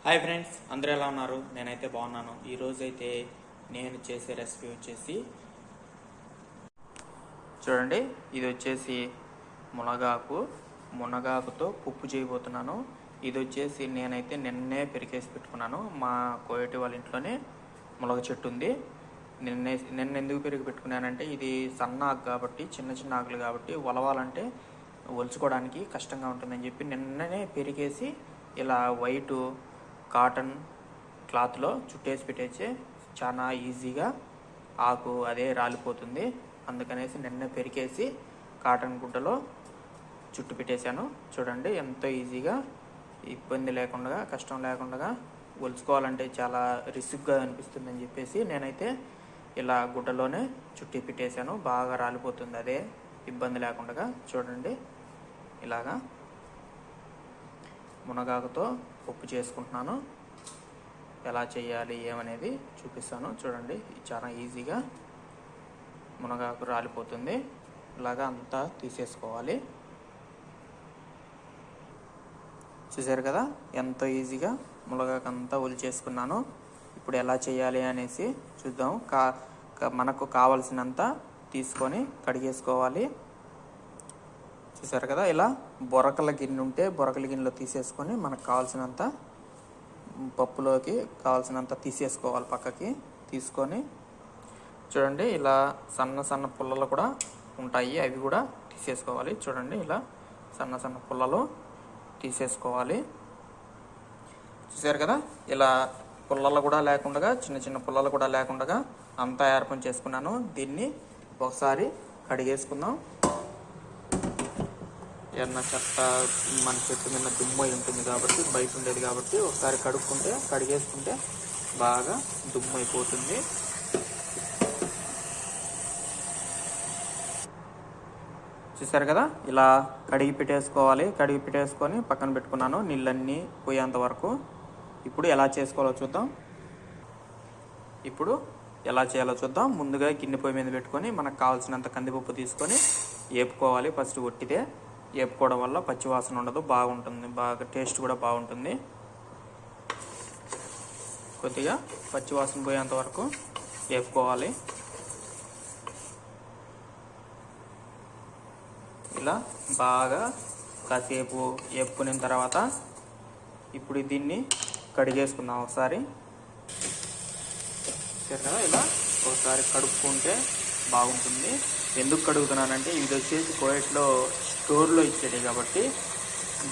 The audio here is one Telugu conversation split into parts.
హాయ్ ఫ్రెండ్స్, అందరూ ఎలా ఉన్నారు? నేనైతే బాగున్నాను. ఈరోజు అయితే నేను చేసే రెసిపీ వచ్చేసి చూడండి, ఇది వచ్చేసి మునగాకుతో పప్పు చేయబోతున్నాను. ఇది వచ్చేసి నేనైతే నిన్నే పెరికేసి పెట్టుకున్నాను. మా కోయటి వాళ్ళ ఇంట్లోనే మునగ చెట్టు ఉంది. నిన్న ఎందుకు పెరిగి పెట్టుకున్నానంటే, ఇది సన్న ఆకు కాబట్టి, చిన్న చిన్న ఆకులు కాబట్టి ఒలవాలంటే ఒలుచుకోవడానికి కష్టంగా ఉంటుందని చెప్పి నిన్ననే పెరిగేసి ఇలా వైట్ కాటన్ క్లాత్లో చుట్టేసి పెట్టేసి చాలా ఈజీగా ఆకు అదే రాలిపోతుంది. అందుకనేసి నిన్న పెరికేసి కాటన్ గుడ్డలో చుట్టు పెట్టేశాను. చూడండి, ఎంతో ఈజీగా, ఇబ్బంది లేకుండా, కష్టం లేకుండా ఒలుచుకోవాలంటే చాలా రిస్క్గా అనిపిస్తుందని చెప్పేసి నేనైతే ఇలా గుడ్డలోనే చుట్టి పెట్టేశాను. బాగా రాలిపోతుంది అదే ఇబ్బంది లేకుండా. చూడండి, ఇలాగా మునగాకుతో పప్పు చేసుకుంటున్నాను. ఎలా చేయాలి ఏమనేది చూపిస్తాను. చూడండి, చాలా ఈజీగా మునగాకు రాలిపోతుంది. ఇలాగా అంతా తీసేసుకోవాలి. చూసారు కదా, ఎంతో ఈజీగా మునగాకు అంతా ఒలిచేసుకున్నాను. ఇప్పుడు ఎలా చేయాలి అనేసి చూద్దాం. మనకు కావలసినంత తీసుకొని కడిగేసుకోవాలి. చూసారు కదా, ఇలా బొరకల గిన్నె ఉంటే బొరకల గిన్నెలో తీసేసుకొని మనకు కావాల్సినంత పప్పులోకి కావాల్సినంత తీసేసుకోవాలి. పక్కకి తీసుకొని చూడండి, ఇలా సన్న సన్న పుల్లలు కూడా ఉంటాయి, అవి కూడా తీసేసుకోవాలి. చూడండి, ఇలా సన్న సన్న పుల్లలు తీసేసుకోవాలి. చూసారు కదా, ఇలా పుల్లలు కూడా లేకుండా, చిన్న చిన్న పుల్లలు కూడా లేకుండా అంతా ఏర్పాటు చేసుకున్నాను. దీన్ని ఒకసారి కడిగేసుకుందాం. ఏమన్నా చెత్త మన చెట్టు మీద దుమ్ము ఉంటుంది కాబట్టి, బయట ఉండేది కాబట్టి ఒకసారి కడిగేసుకుంటే బాగా దుమ్ము అయిపోతుంది. చూసారు కదా, ఇలా కడిగి పెట్టేసుకొని పక్కన పెట్టుకున్నాను నీళ్ళన్నీ పోయేంత వరకు. ఇప్పుడు ఎలా చేసుకోవాలో చూద్దాం. ముందుగా గిన్నె పొయ్యి మీద పెట్టుకొని మనకు కావాల్సినంత కందిపప్పు తీసుకొని వేపుకోవాలి. ఫస్ట్ ఒట్టిదే వేపుకోవడం వల్ల పచ్చివాసన ఉండదు, బాగుంటుంది, బాగా టేస్ట్ కూడా బాగుంటుంది. కొద్దిగా పచ్చివాసన పోయేంత వరకు వేపుకోవాలి. ఇలా బాగా కాసేపు వేపుకున్న తర్వాత ఇప్పుడు దీన్ని కడిగేసుకుందాం ఒకసారి. సరే కదా, ఇలా ఒకసారి కడుక్కుంటే బాగుంటుంది. ఎందుకు కడుగుతున్నానంటే, ఇది వచ్చేసి కోయట్లో స్టోర్లో ఇచ్చేది కాబట్టి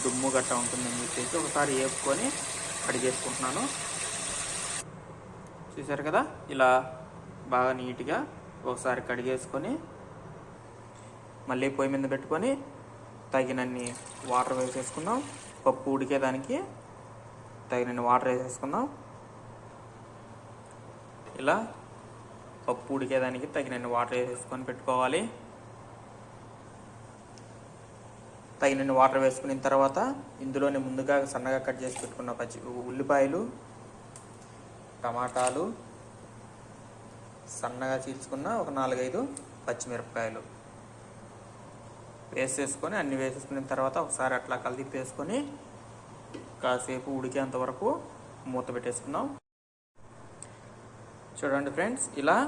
దుమ్ము గట్ట ఉంటుందని చెప్పేసి ఒకసారి వేపుకొని కడిగేసుకుంటున్నాను. చూసారు కదా, ఇలా బాగా నీట్గా ఒకసారి కడిగేసుకొని మళ్ళీ పొయ్యి మీద పెట్టుకొని తగినన్ని వాటర్ వేసేసుకుందాం. పప్పు ఉడికేదానికి తగినన్ని వాటర్ వేసేసుకుందాం. ఇలా పప్పు ఉడికేదానికి తగినన్ని వాటర్ వేసుకొని పెట్టుకోవాలి. తగినన్ని వాటర్ వేసుకున్న తర్వాత ఇందులోనే ముందుగా సన్నగా కట్ చేసి పెట్టుకున్న ఉల్లిపాయలు, టమాటాలు, సన్నగా చీల్చుకున్న ఒక 4-5 పచ్చిమిరపకాయలు వేసేసుకొని అన్ని వేసేసుకున్న తర్వాత ఒకసారి అట్లా కలిపేసుకొని కాసేపు ఉడికేంత వరకు మూత పెట్టేసుకుందాం. చూడండి ఫ్రెండ్స్, ఇలా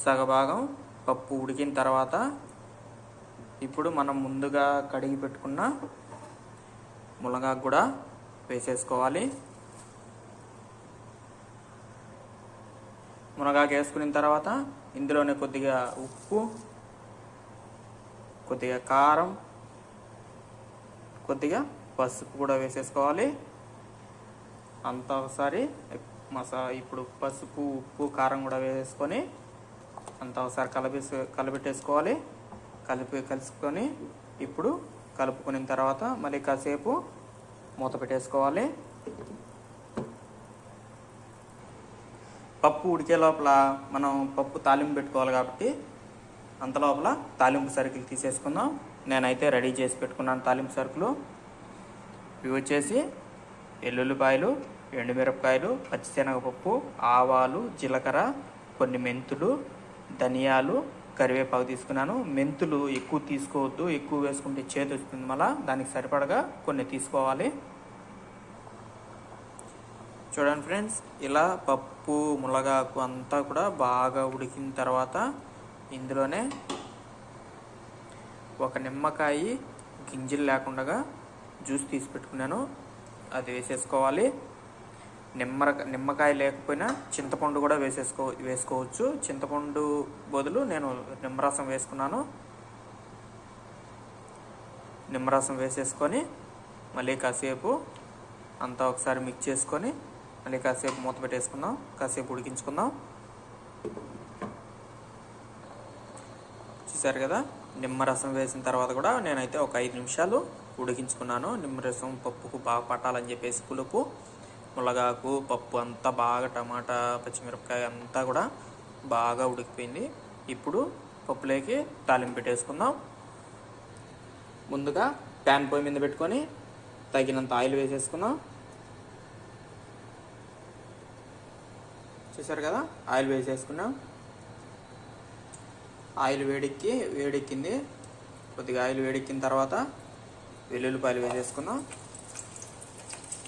సగభాగం పప్పు ఉడికిన తర్వాత ఇప్పుడు మనం ముందుగా కడిగి పెట్టుకున్న మునగాకు కూడా వేసేసుకోవాలి. మునగాకు వేసుకున్న తర్వాత ఇందులోనే కొద్దిగా ఉప్పు, కొద్దిగా కారం, కొద్దిగా పసుపు కూడా వేసేసుకోవాలి. అంతా ఒకసారి ఇప్పుడు పసుపు, ఉప్పు, కారం కూడా వేసేసుకొని అంతా ఒకసారి కలపెట్టేసుకోవాలి. కలుసుకొని ఇప్పుడు కలుపుకున్న తర్వాత మళ్ళీ కాసేపు మూత పెట్టేసుకోవాలి. పప్పు ఉడికే లోపల మనం పప్పు తాలింపు పెట్టుకోవాలి కాబట్టి అంత లోపల తాలింపు సరుకులు తీసేసుకుందాం. నేనైతే రెడీ చేసి పెట్టుకున్నాను తాలింపు సరుకులు. ఇవి వచ్చేసి ఎల్లుల్లిపాయలు, ఎండుమిరపకాయలు, పచ్చిశనగపప్పు, ఆవాలు, జీలకర్ర, కొన్ని మెంతులు, ధనియాలు, కరివేపాకు తీసుకున్నాను. మెంతులు ఎక్కువ తీసుకోవద్దు, ఎక్కువ వేసుకుంటే చేదు వస్తుంది. మళ్ళీ దానికి సరిపడగా కొన్ని తీసుకోవాలి. చూడండి ఫ్రెండ్స్, ఇలా పప్పు మునగాకు అంతా కూడా బాగా ఉడికిన తర్వాత ఇందులోనే ఒక నిమ్మకాయ గింజలు లేకుండా జ్యూస్ తీసి పెట్టుకున్నాను, అది వేసేసుకోవాలి. నిమ్మకాయ లేకపోయినా చింతపండు కూడా వేసుకోవచ్చు. చింతపండు బదులు నేను నిమ్మరసం వేసుకున్నాను. నిమ్మరసం వేసేసుకొని మళ్ళీ కాసేపు అంతా ఒకసారి మిక్స్ చేసుకొని మళ్ళీ కాసేపు మూత పెట్టేసుకుందాం, కాసేపు ఉడికించుకుందాం. చూసారు కదా, నిమ్మరసం వేసిన తర్వాత కూడా నేనైతే ఒక 5 నిమిషాలు ఉడికించుకున్నాను. నిమ్మరసం పప్పుకు బాగా పట్టాలని చెప్పేసి పులుపు, మునగాకు, పప్పు అంతా బాగా టమాటా, పచ్చిమిరపకాయ అంతా కూడా బాగా ఉడికిపోయింది. ఇప్పుడు పప్పులోకి తాలింపు పెట్టేసుకుందాం. ముందుగా ప్యాన్ పొయ్యి మీద పెట్టుకొని తగినంత ఆయిల్ వేసేసుకుందాం. చూసారు కదా, ఆయిల్ వేసేసుకున్నాం. ఆయిల్ వేడెక్కింది. కొద్దిగా ఆయిల్ వేడెక్కిన తర్వాత వెల్లుల్లిపాయలు వేసేసుకుందాం.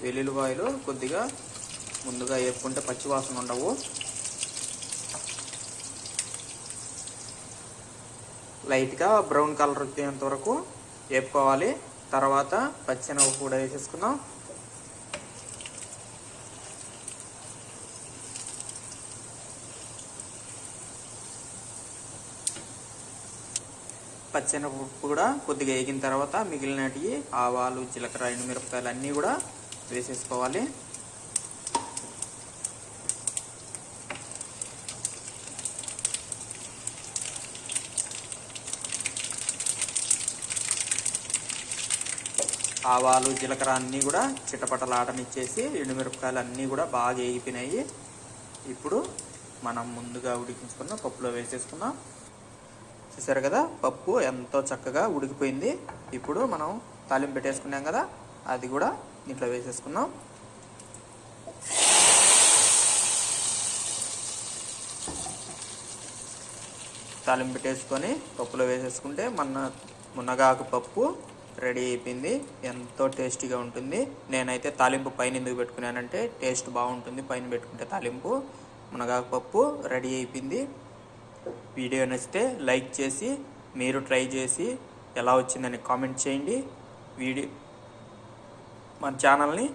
వెల్లుల్లిపాయలు కొద్దిగా ముందుగా వేపుకుంటే పచ్చివాసన ఉండవు. లైట్గా బ్రౌన్ కలర్ వచ్చేంత వరకు వేపుకోవాలి. తర్వాత పచ్చెనగపప్పు కూడా వేసేసుకుందాం. పచ్చెనగపప్పు కూడా కొద్దిగా వేగిన తర్వాత మిగిలినవి ఆవాలు, జీలకర్ర, ఎండుమిరపకాయలు అన్నీ కూడా వేసేసుకోవాలి. ఆవాలు, జీలకర్ర అన్నీ కూడా చిటపటలాడనిచ్చేసి ఎండుమిరపకాయలు అన్నీ కూడా బాగా వేగిపోయినాయి. ఇప్పుడు మనం ముందుగా ఉడికించుకున్న పప్పులో వేసేసుకుందాం. చూసారు కదా, పప్పు ఎంతో చక్కగా ఉడికిపోయింది. ఇప్పుడు మనం తాలింపు పెట్టేసుకున్నాం కదా, అది కూడా దీంట్లో వేసేసుకుందాం. తాలింపు పెట్టేసుకొని పప్పులో వేసేసుకుంటే మునగాకు పప్పు రెడీ అయిపోయింది. ఎంతో టేస్టీగా ఉంటుంది. నేనైతే తాలింపు పైన ఎందుకు పెట్టుకున్నానంటే టేస్ట్ బాగుంటుంది పైన పెట్టుకుంటే. తాలింపు మునగాకు పప్పు రెడీ అయిపోయింది. వీడియో నచ్చితే లైక్ చేసి మీరు ట్రై చేసి ఎలా వచ్చిందని కామెంట్ చేయండి. మన ఛానల్ని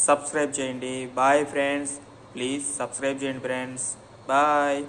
సబ్స్క్రైబ్ చేయండి. బాయ్ ఫ్రెండ్స్, ప్లీజ్ సబ్స్క్రైబ్ చేయండి ఫ్రెండ్స్. బాయ్.